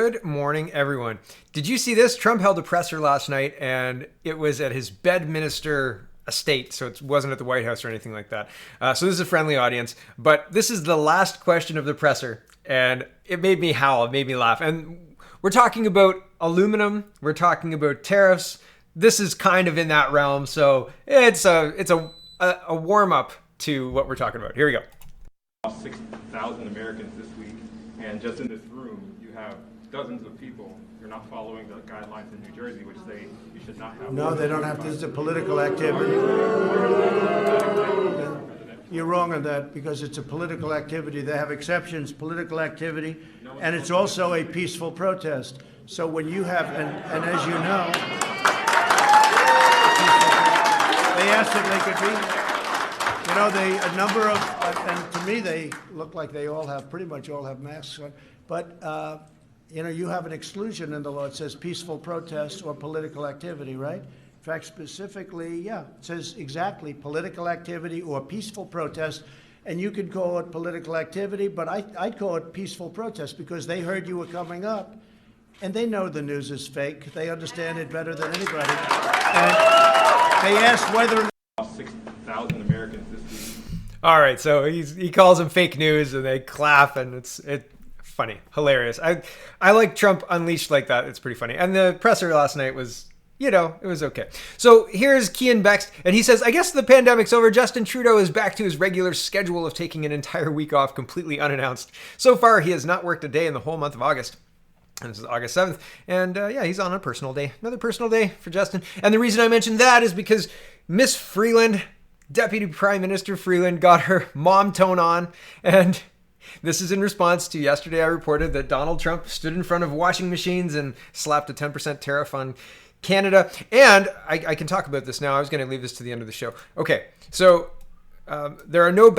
Good morning, everyone. Did you see this? Trump held a presser last night, and it was at his Bedminster estate, so it wasn't at the White House or anything like that. So this is a friendly audience, but this is the last question of the presser, and it made me howl, it made me laugh. And we're talking about aluminum, we're talking about tariffs. This is kind of in that realm, so it's a warm-up to what we're talking about. Here we go. 6,000 Americans this week, and just in this room, you have dozens of people who are not following the guidelines in New Jersey, which say you should not have. No, they don't have to. It's a political activity. You're wrong on that because it's a political activity. They have exceptions, political activity, and it's also a peaceful protest. So when you have, and as you know, they asked if they could be. You know, a number of, and to me, they look like they all have, pretty much all have masks on. But, you know, you have an exclusion in the law. It says peaceful protest or political activity, right? In fact, specifically, yeah, it says exactly political activity or peaceful protest. And you could call it political activity, but I'd call it peaceful protest because they heard you were coming up. And they know the news is fake. They understand it better than anybody. And they asked whether 6,000 Americans this week. All right, so he calls them fake news, and they clap, and it's funny, hilarious. I like Trump unleashed like that. It's pretty funny. And the presser last night was, you know, it was okay. So here's Kian Bext, and he says, I guess the pandemic's over. Justin Trudeau is back to his regular schedule of taking an entire week off completely unannounced. So far, he has not worked a day in the whole month of August. And this is August 7th. And yeah, he's on a personal day. Another personal day for Justin. And the reason I mentioned that is because Miss Freeland, Deputy Prime Minister Freeland, got her mom tone on. And this is in response to yesterday I reported that Donald Trump stood in front of washing machines and slapped a 10% tariff on Canada. And I can talk about this now. I was going to leave this to the end of the show. Okay, so there are no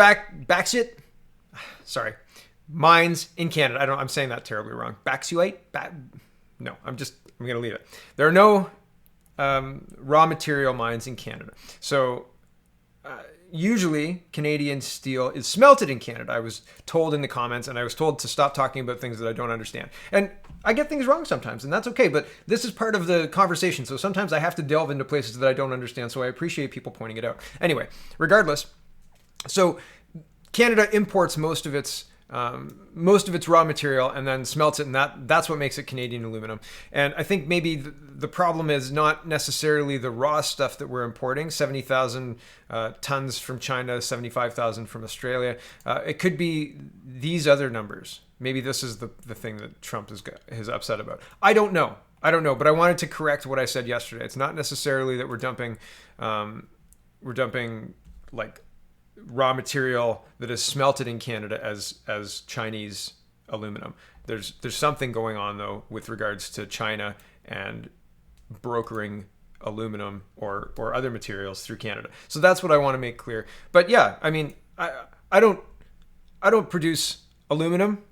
mines in Canada. I'm saying that terribly wrong. Bauxite? No, I'm going to leave it. There are no raw material mines in Canada. So usually Canadian steel is smelted in Canada. I was told in the comments, and I was told to stop talking about things that I don't understand. And I get things wrong sometimes, and that's okay, but this is part of the conversation. So sometimes I have to delve into places that I don't understand, so I appreciate people pointing it out. Anyway, regardless, so Canada imports most of its raw material and then smelts it, and that's what makes it Canadian aluminum. And I think maybe the problem is not necessarily the raw stuff that we're importing, 70,000 tons from China, 75,000 from Australia. It could be these other numbers. Maybe this is the thing that Trump is upset about. I don't know, but I wanted to correct what I said yesterday. It's not necessarily that we're dumping like raw material that is smelted in Canada as Chinese aluminum. There's something going on though with regards to China and brokering aluminum or other materials through Canada. So that's what I want to make clear. But yeah, I mean, I don't produce aluminum.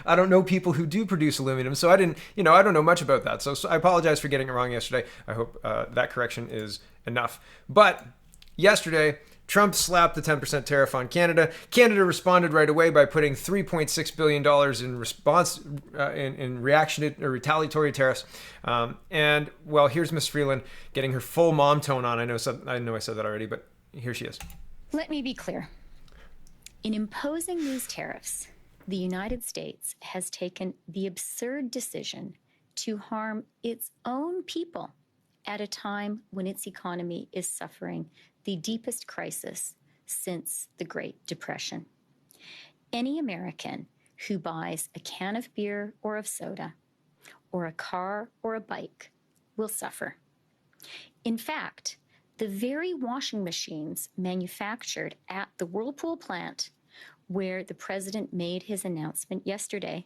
I don't know people who do produce aluminum, so I don't know much about that. So I apologize for getting it wrong yesterday. I hope that correction is enough. But yesterday, Trump slapped the 10% tariff on Canada. Canada responded right away by putting $3.6 billion in response, in reaction to retaliatory tariffs. And well, here's Miss Freeland getting her full mom tone on. I know I said that already, but here she is. Let me be clear. In imposing these tariffs, the United States has taken the absurd decision to harm its own people at a time when its economy is suffering the deepest crisis since the Great Depression. Any American who buys a can of beer or of soda, or a car or a bike, will suffer. In fact, the very washing machines manufactured at the Whirlpool plant where the president made his announcement yesterday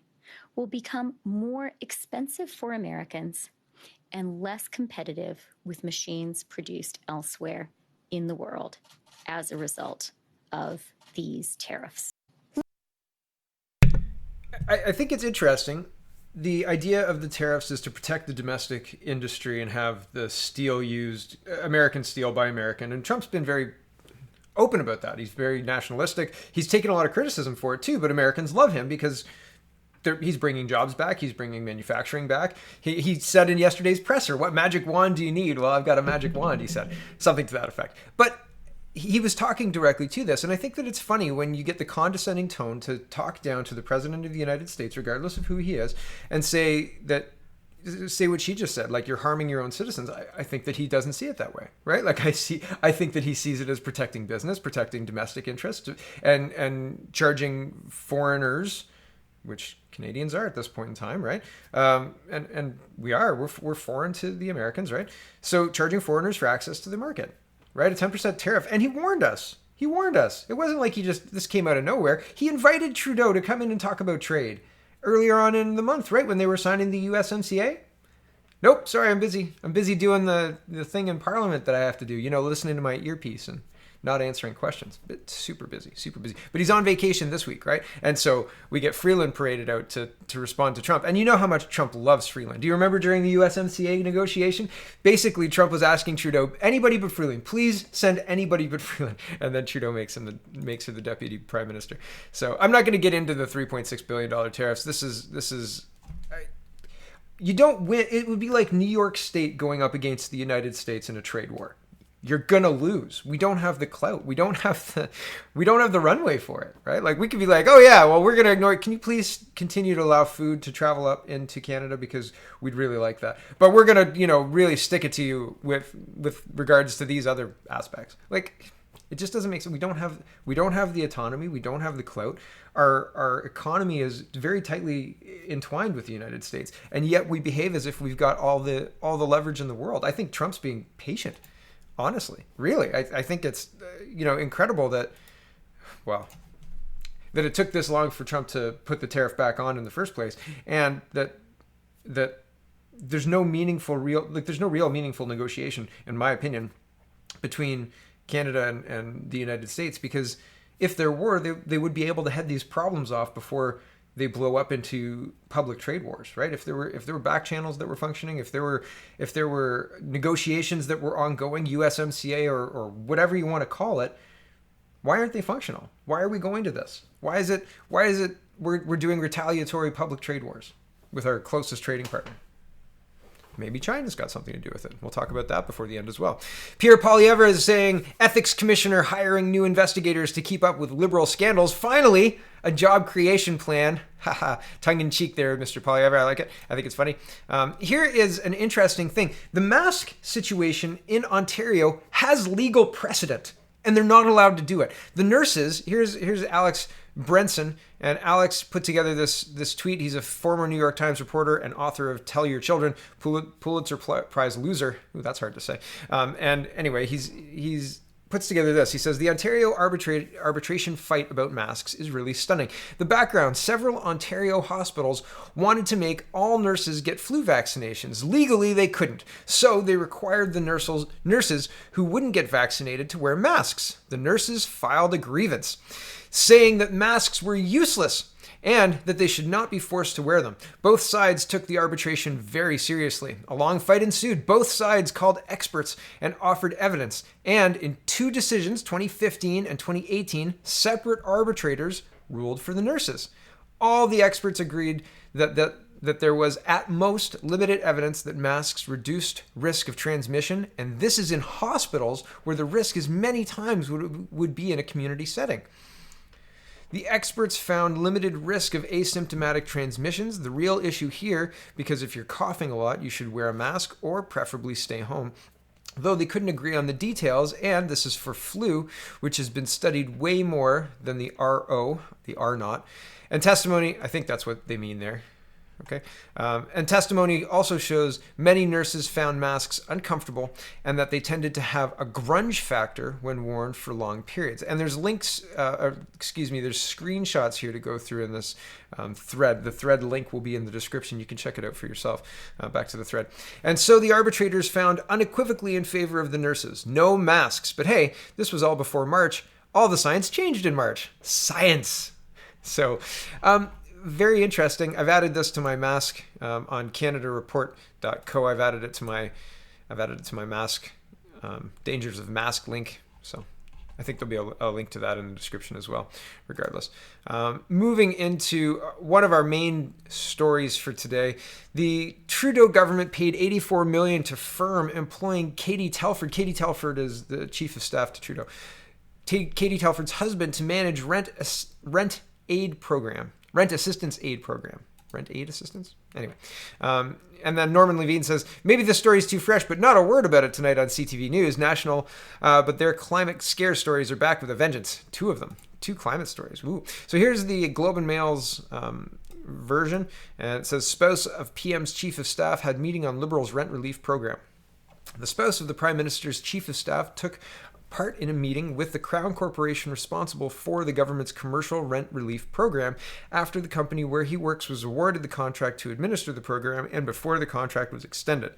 will become more expensive for Americans and less competitive with machines produced elsewhere in the world as a result of these tariffs. I think it's interesting. The idea of the tariffs is to protect the domestic industry and have the steel used, American steel by American. And Trump's been very open about that. He's very nationalistic. He's taken a lot of criticism for it too, but Americans love him because He's bringing jobs back. He's bringing manufacturing back. He said in yesterday's presser, "What magic wand do you need?" Well, I've got a magic wand, he said. Something to that effect. But he was talking directly to this. And I think that it's funny when you get the condescending tone to talk down to the President of the United States, regardless of who he is, and say what she just said, like, you're harming your own citizens. I think that he doesn't see it that way, right? Like, I think that he sees it as protecting business, protecting domestic interests, and charging foreigners, which Canadians are at this point in time, right? And we're foreign to the Americans, right? So charging foreigners for access to the market, right? A 10% tariff. And he warned us. It wasn't like this came out of nowhere. He invited Trudeau to come in and talk about trade earlier on in the month, right? When they were signing the USMCA. Nope, sorry, I'm busy. I'm busy doing the thing in Parliament that I have to do, listening to my earpiece and not answering questions. But super busy. But he's on vacation this week, right? And so we get Freeland paraded out to respond to Trump. And you know how much Trump loves Freeland. Do you remember during the USMCA negotiation? Basically, Trump was asking Trudeau, anybody but Freeland. Please send anybody but Freeland. And then Trudeau makes her the deputy prime minister. So I'm not going to get into the $3.6 billion tariffs. This is you don't win. It would be like New York State going up against the United States in a trade war. You're gonna lose. We don't have the clout. We don't have the runway for it, right? Like, we could be like, oh yeah, well, we're gonna ignore it. Can you please continue to allow food to travel up into Canada, because we'd really like that. But we're gonna, really stick it to you with regards to these other aspects. Like, it just doesn't make sense. We don't have the autonomy. We don't have the clout. Our economy is very tightly entwined with the United States, and yet we behave as if we've got all the leverage in the world. I think Trump's being patient. Honestly, really, I think it's, incredible that it took this long for Trump to put the tariff back on in the first place, and that there's no real meaningful negotiation, in my opinion, between Canada and the United States, because if there were, they would be able to head these problems off before they blow up into public trade wars, right? If there were back channels that were functioning, if there were negotiations that were ongoing, USMCA or whatever you want to call it, why aren't they functional? Why are we going to this? Why is it we're doing retaliatory public trade wars with our closest trading partner? Maybe China's got something to do with it. We'll talk about that before the end as well. Pierre Poilievre is saying, ethics commissioner hiring new investigators to keep up with liberal scandals. Finally, a job creation plan. Haha, tongue in cheek there, Mr. Poilievre. I like it. I think it's funny. Here is an interesting thing. The mask situation in Ontario has legal precedent, and they're not allowed to do it. The nurses, here's Alex Brenson, and Alex put together this tweet. He's a former New York Times reporter and author of Tell Your Children, Pulitzer Prize loser. Ooh, that's hard to say. And anyway, he's puts together this. He says, the Ontario arbitration fight about masks is really stunning. The background, several Ontario hospitals wanted to make all nurses get flu vaccinations. Legally, they couldn't. So they required the nurses who wouldn't get vaccinated to wear masks. The nurses filed a grievance, saying that masks were useless and that they should not be forced to wear them. Both sides took the arbitration very seriously. A long fight ensued. Both sides called experts and offered evidence. And in two decisions, 2015 and 2018, separate arbitrators ruled for the nurses. All the experts agreed that there was at most limited evidence that masks reduced risk of transmission, and this is in hospitals where the risk is many times what would be in a community setting. The experts found limited risk of asymptomatic transmissions. The real issue here, because if you're coughing a lot, you should wear a mask or preferably stay home. Though they couldn't agree on the details, and this is for flu, which has been studied way more than the RO, the R naught. And testimony, I think that's what they mean there. Okay. And testimony also shows many nurses found masks uncomfortable and that they tended to have a grunge factor when worn for long periods. And there's links, there's screenshots here to go through in this thread. The thread link will be in the description. You can check it out for yourself. Back to the thread. And so the arbitrators found unequivocally in favor of the nurses. No masks. But hey, this was all before March. All the science changed in March. Science. So, very interesting. I've added this to my mask on CanadaReport.co. I've added it to my mask dangers of mask link. So I think there'll be a link to that in the description as well, regardless. Moving into one of our main stories for today, the Trudeau government paid $84 million to firm employing Katie Telford. Katie Telford is the chief of staff to Trudeau. Katie Telford's husband to manage rent assistance aid program. Rent aid assistance? Anyway. And then Norman Levine says, maybe the story's too fresh, but not a word about it tonight on CTV News National. But their climate scare stories are back with a vengeance. 2 of them. 2 climate stories. Woo. So here's the Globe and Mail's version. And it says, spouse of PM's chief of staff had meeting on Liberals' rent relief program. The spouse of the Prime Minister's chief of staff took part in a meeting with the Crown Corporation responsible for the government's commercial rent relief program after the company where he works was awarded the contract to administer the program and before the contract was extended.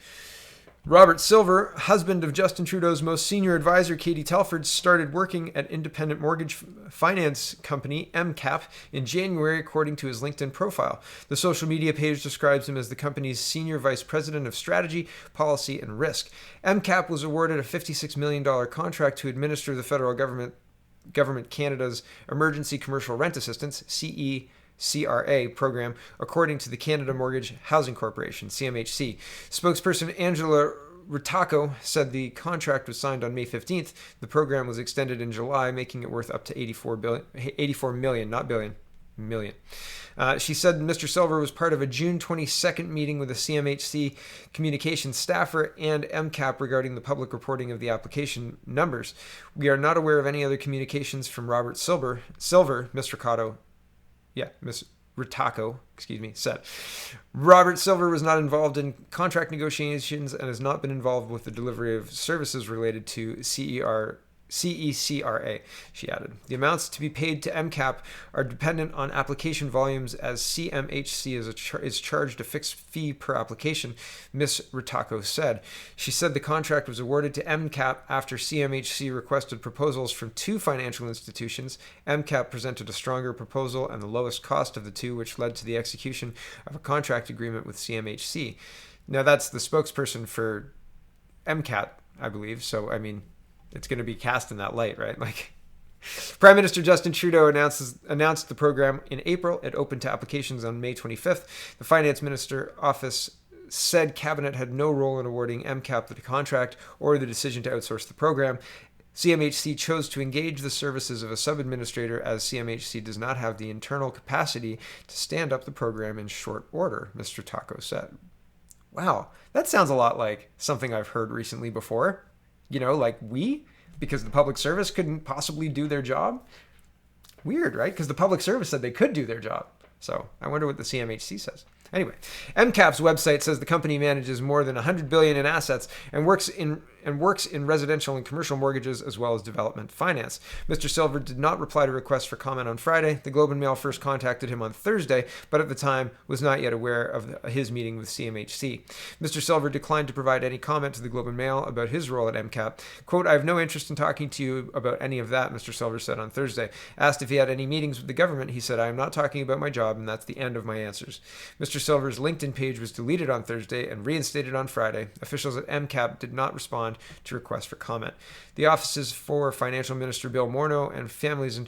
Robert Silver, husband of Justin Trudeau's most senior advisor, Katie Telford, started working at independent mortgage finance company MCAP in January, according to his LinkedIn profile. The social media page describes him as the company's senior vice president of strategy, policy, and risk. MCAP was awarded a $56 million contract to administer the federal government Canada's Emergency Commercial Rent Assistance, CRA program, according to the Canada Mortgage Housing Corporation, CMHC. Spokesperson Angela Ritacco said the contract was signed on May 15th. The program was extended in July, making it worth up to $84 million, not billion, million. She said Mr. Silver was part of a June 22nd meeting with a CMHC communications staffer and MCAP regarding the public reporting of the application numbers. We are not aware of any other communications from Robert Silver, Ms. Ritacco, said. Robert Silver was not involved in contract negotiations and has not been involved with the delivery of services related to CECRA, she added. The amounts to be paid to MCAP are dependent on application volumes as CMHC is charged a fixed fee per application, Ms. Ritacco said. She said the contract was awarded to MCAP after CMHC requested proposals from 2 financial institutions. MCAP presented a stronger proposal and the lowest cost of the 2, which led to the execution of a contract agreement with CMHC. Now, that's the spokesperson for MCAP, I believe. So, I mean, it's going to be cast in that light, right? Like, Prime Minister Justin Trudeau announced the program in April. It opened to applications on May 25th. The Finance Minister office said Cabinet had no role in awarding MCAP the contract or the decision to outsource the program. CMHC chose to engage the services of a sub-administrator as CMHC does not have the internal capacity to stand up the program in short order, Mr. Taco said. Wow, that sounds a lot like something I've heard recently before. Because the public service couldn't possibly do their job. Weird, right? Because the public service said they could do their job. So I wonder what the CMHC says. Anyway, MCAP's website says the company manages more than $100 billion in assets and works in residential and commercial mortgages as well as development finance. Mr. Silver did not reply to requests for comment on Friday. The Globe and Mail first contacted him on Thursday, but at the time was not yet aware of his meeting with CMHC. Mr. Silver declined to provide any comment to the Globe and Mail about his role at MCAP. Quote, I have no interest in talking to you about any of that, Mr. Silver said on Thursday. Asked if he had any meetings with the government, he said, I am not talking about my job, and that's the end of my answers. Mr. Silver's LinkedIn page was deleted on Thursday and reinstated on Friday. Officials at MCAP did not respond to requests for comment. The offices for Financial Minister Bill Morneau and Family and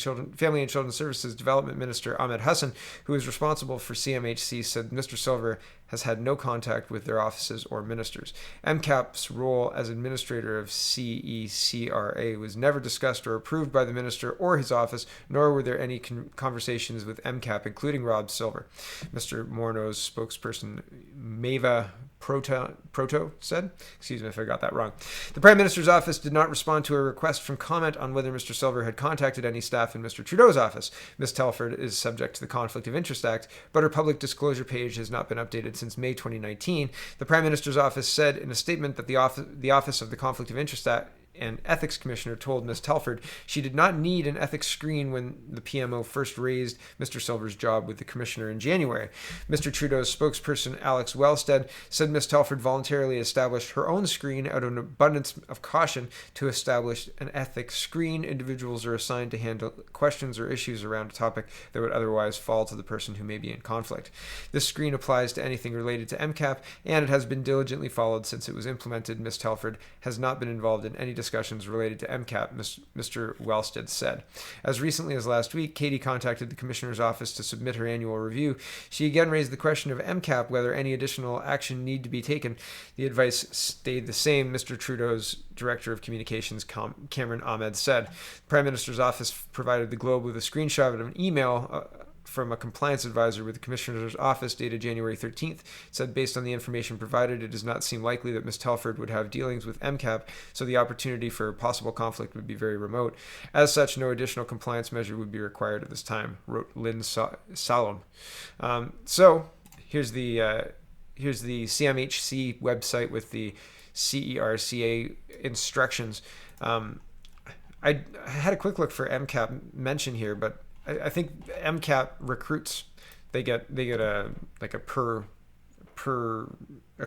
Children Services Development Minister Ahmed Hassan, who is responsible for CMHC, said Mr. Silver has had no contact with their offices or ministers. MCAP's role as administrator of CECRA was never discussed or approved by the minister or his office, nor were there any conversations with MCAP, including Rob Silver. Mr. Morneau's spokesperson, Maeva Proto said, excuse me if I got that wrong. The Prime Minister's office did not respond to a request from comment on whether Mr. Silver had contacted any staff in Mr. Trudeau's office. Ms. Telford is subject to the Conflict of Interest Act, but her public disclosure page has not been updated since May 2019. The Prime Minister's office said in a statement that the Office of the Conflict of Interest Act and Ethics Commissioner told Ms. Telford she did not need an ethics screen when the PMO first raised Mr. Silver's job with the Commissioner in January. Mr. Trudeau's spokesperson Alex Wellstead said Ms. Telford voluntarily established her own screen out of an abundance of caution. To establish an ethics screen, individuals are assigned to handle questions or issues around a topic that would otherwise fall to the person who may be in conflict. This screen applies to anything related to MCAP, and it has been diligently followed since it was implemented. Ms. Telford has not been involved in any discussions related to MCAP, Mr. Wellstead said. As recently as last week, Katie contacted the Commissioner's office to submit her annual review. She again raised the question of MCAP, whether any additional action need to be taken. The advice stayed the same, Mr. Trudeau's Director of Communications, Cameron Ahmed, said. The Prime Minister's office provided the Globe with a screenshot of an email from a compliance advisor with the Commissioner's office dated January 13th. It said, based on the information provided, it does not seem likely that Ms. Telford would have dealings with MCAP, so the opportunity for possible conflict would be very remote. As such, no additional compliance measure would be required at this time, wrote Lynn Salom. So here's the CMHC website with the CERCA instructions. I had a quick look for MCAP mention here, but I think MCAP recruits, they get a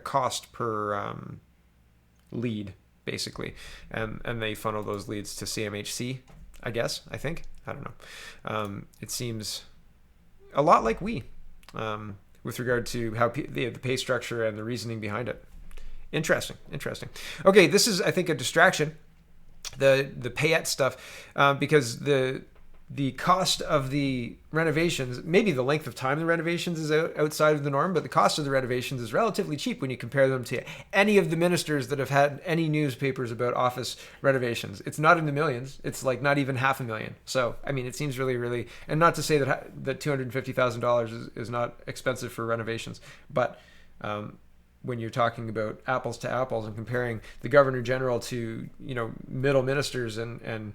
cost per lead basically, and they funnel those leads to CMHC. I don't know. It seems a lot like we, with regard to how the pay structure and the reasoning behind it. Interesting. Okay, this is, I think, a distraction, the Payette stuff, because the cost of the renovations, maybe the length of time the renovations is outside of the norm, but the cost of the renovations is relatively cheap when you compare them to any of the ministers that have had any newspapers about office renovations. It's not in the millions. It's like not even $500,000. So, I mean, it seems really, really, and not to say that $250,000 is not expensive for renovations, but when you're talking about apples to apples and comparing the Governor General to, middle ministers and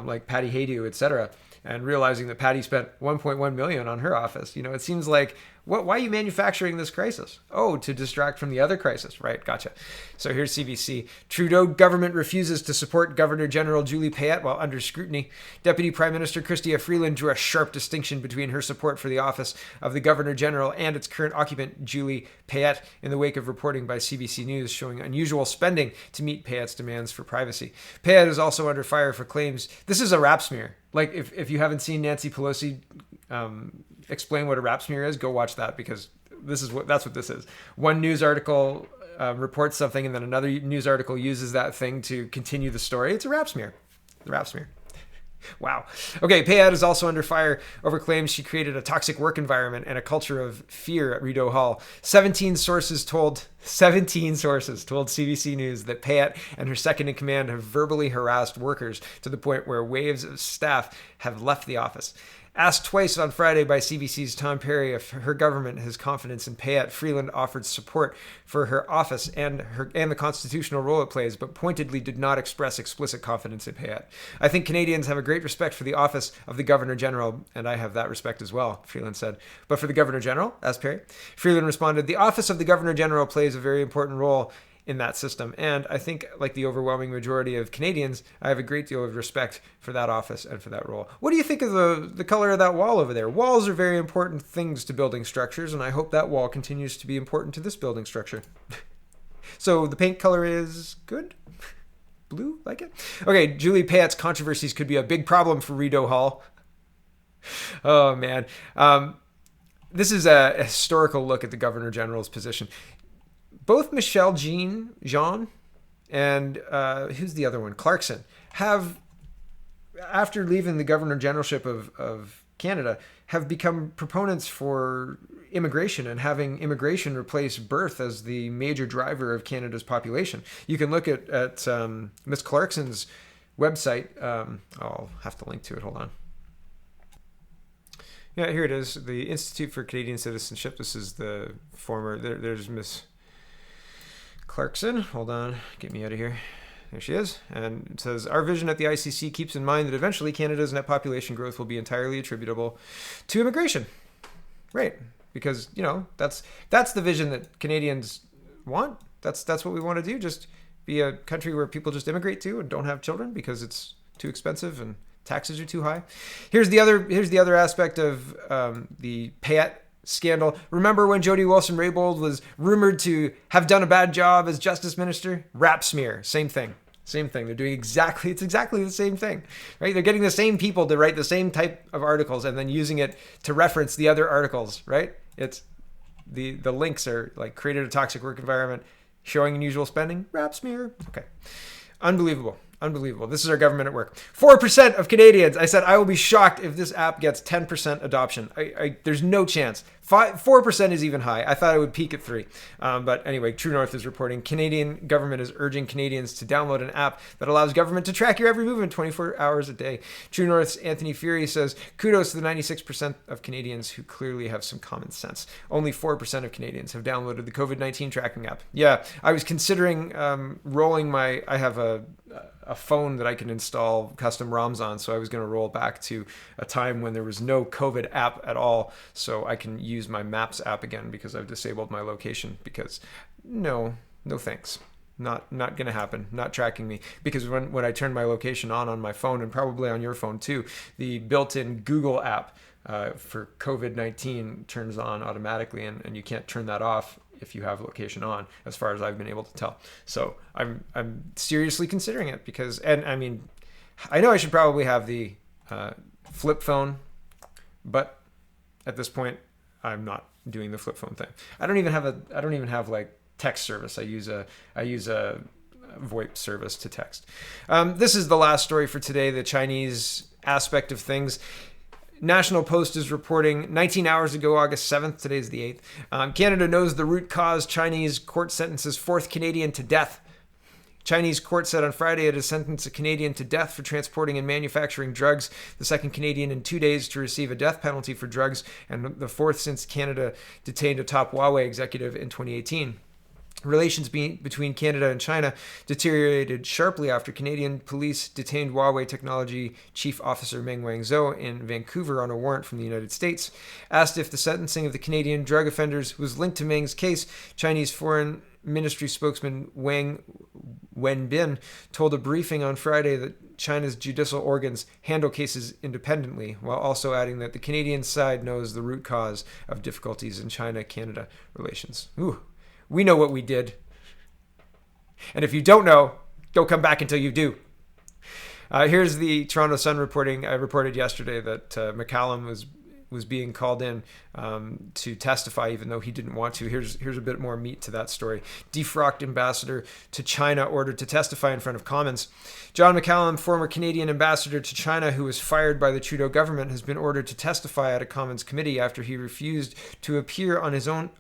like Patty Haydu, et cetera, and realizing that Patty spent $1.1 million on her office, it seems like, why are you manufacturing this crisis? Oh, to distract from the other crisis, right? Gotcha. So here's CBC. Trudeau government refuses to support Governor General Julie Payette while under scrutiny. Deputy Prime Minister Chrystia Freeland drew a sharp distinction between her support for the office of the Governor General and its current occupant, Julie Payette, in the wake of reporting by CBC News showing unusual spending to meet Payette's demands for privacy. Payette is also under fire for claims. This is a rap smear. Like, if you haven't seen Nancy Pelosi explain what a rap smear is, go watch that, because that's what this is. One news article reports something, and then another news article uses that thing to continue the story. It's a rap smear. The rap smear. Wow. Okay, Payette is also under fire over claims she created a toxic work environment and a culture of fear at Rideau Hall. 17 sources told CBC News that Payette and her second in command have verbally harassed workers to the point where waves of staff have left the office. Asked twice on Friday by CBC's Tom Perry if her government has confidence in Payette, Freeland offered support for her office and the constitutional role it plays, but pointedly did not express explicit confidence in Payette. I think Canadians have a great respect for the office of the Governor General, and I have that respect as well, Freeland said. But for the Governor General? Asked Perry. Freeland responded, the office of the Governor General plays a very important role in that system. And I think, like the overwhelming majority of Canadians, I have a great deal of respect for that office and for that role. What do you think of the color of that wall over there? Walls are very important things to building structures, and I hope that wall continues to be important to this building structure. So the paint color is good? Blue? Like it? Okay, Julie Payette's controversies could be a big problem for Rideau Hall. Oh, man. This is a historical look at the Governor General's position. Both Michelle Jean and who's the other one? Clarkson have, after leaving the Governor Generalship of Canada, have become proponents for immigration and having immigration replace birth as the major driver of Canada's population. You can look at Miss Clarkson's website. I'll have to link to it. Hold on. Yeah, here it is. The Institute for Canadian Citizenship. This is the former. There's Miss Clarkson. Hold on. Get me out of here. There she is. And it says, our vision at the ICC keeps in mind that eventually Canada's net population growth will be entirely attributable to immigration. Right. Because, that's the vision that Canadians want. That's what we want to do. Just be a country where people just immigrate to and don't have children because it's too expensive and taxes are too high. Here's the other aspect of the Payette scandal. Remember when Jody Wilson-Raybould was rumored to have done a bad job as Justice Minister? Rap smear. Same thing. They're doing exactly the same thing, right? They're getting the same people to write the same type of articles and then using it to reference the other articles, right? It's the links are like created a toxic work environment, showing unusual spending, rap smear. Okay. Unbelievable. Unbelievable. This is our government at work. 4% of Canadians. I said I will be shocked if this app gets 10% adoption. There's no chance. 4% is even high. I thought it would peak at 3. But anyway, True North is reporting Canadian government is urging Canadians to download an app that allows government to track your every movement 24 hours a day. True North's Anthony Fury says, kudos to the 96% of Canadians who clearly have some common sense. Only 4% of Canadians have downloaded the COVID-19 tracking app. Yeah, I was considering rolling I have a phone that I can install custom ROMs on, so I was going to roll back to a time when there was no COVID app at all, so I can use my Maps app again because I've disabled my location. Because no thanks. Not going to happen. Not tracking me. Because when I turn my location on my phone, and probably on your phone too, the built-in Google app for COVID-19 turns on automatically, and you can't turn that off if you have location on, as far as I've been able to tell. So I'm seriously considering it and I mean, I know I should probably have the flip phone, but at this point, I'm not doing the flip phone thing. I don't even have like text service. I use a VoIP service to text. This is the last story for today, the Chinese aspect of things. National Post is reporting 19 hours ago, August 7th, today's the 8th, Canada knows the root cause. Chinese court sentences 4th Canadian to death. Chinese court said on Friday it has sentenced a Canadian to death for transporting and manufacturing drugs, the 2nd Canadian in 2 days to receive a death penalty for drugs, and the 4th since Canada detained a top Huawei executive in 2018. Relations between Canada and China deteriorated sharply after Canadian police detained Huawei Technology Chief Officer Meng Wanzhou in Vancouver on a warrant from the United States. Asked if the sentencing of the Canadian drug offenders was linked to Meng's case, Chinese Foreign Ministry spokesman Wang Wenbin told a briefing on Friday that China's judicial organs handle cases independently, while also adding that the Canadian side knows the root cause of difficulties in China-Canada relations. Ooh. We know what we did. And if you don't know, don't come back until you do. Here's the Toronto Sun reporting. I reported yesterday that McCallum was being called in to testify, even though he didn't want to. Here's a bit more meat to that story. Defrocked ambassador to China ordered to testify in front of Commons. John McCallum, former Canadian ambassador to China who was fired by the Trudeau government, has been ordered to testify at a Commons committee after he refused to appear on his own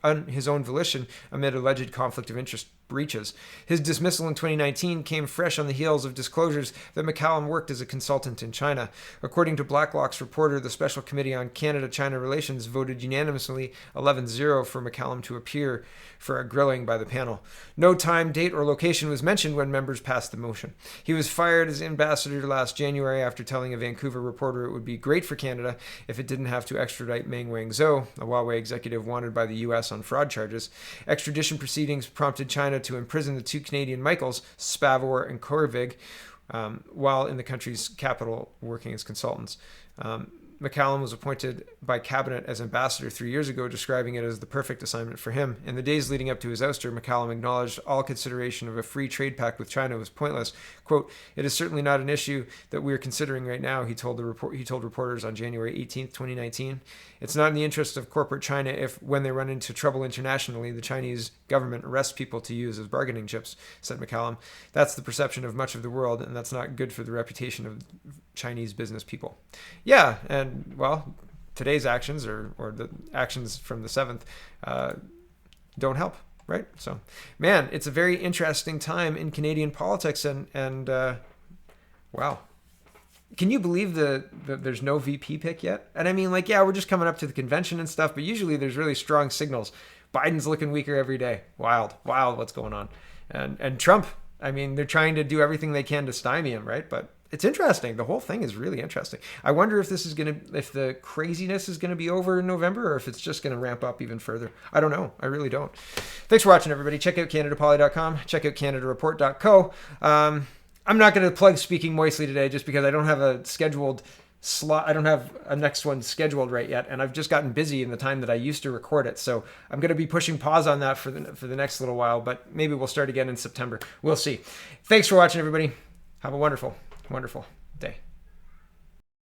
volition amid alleged conflict of interest breaches. His dismissal in 2019 came fresh on the heels of disclosures that McCallum worked as a consultant in China. According to Blacklock's reporter, the Special Committee on Canada-China Relations voted unanimously 11-0 for McCallum to appear for a grilling by the panel. No time, date, or location was mentioned when members passed the motion. He was fired as ambassador last January after telling a Vancouver reporter it would be great for Canada if it didn't have to extradite Meng Wanzhou, a Huawei executive wanted by the U.S. on fraud charges. Extradition proceedings prompted China to imprison the 2 Canadian Michaels, Spavor and Korvig, while in the country's capital working as consultants. McCallum was appointed by cabinet as ambassador 3 years ago, describing it as the perfect assignment for him. In the days leading up to his ouster, McCallum acknowledged all consideration of a free trade pact with China was pointless. Quote, "It is certainly not an issue that we are considering right now," he told reporters on January 18th, 2019. "It's not in the interest of corporate China if, when they run into trouble internationally, the Chinese government arrests people to use as bargaining chips," said McCallum. "That's the perception of much of the world, and that's not good for the reputation of Chinese business people." Yeah, and well, today's actions or the actions from the 7th don't help, right? So, man, it's a very interesting time in Canadian politics, and wow. Can you believe that there's no VP pick yet? And I mean, like, yeah, we're just coming up to the convention and stuff, but usually there's really strong signals. Biden's looking weaker every day. Wild what's going on. And Trump, I mean, they're trying to do everything they can to stymie him, right? But it's interesting. The whole thing is really interesting. I wonder if if the craziness is going to be over in November, or if it's just going to ramp up even further. I don't know. I really don't. Thanks for watching, everybody. Check out CanadaPoly.com. Check out CanadaReport.co. I'm not going to plug Speaking Moistly today just because I don't have a scheduled slot. I don't have a next one scheduled right yet, and I've just gotten busy in the time that I used to record it. So I'm going to be pushing pause on that for the next little while, but maybe we'll start again in September. We'll see. Thanks for watching, everybody. Have a wonderful day.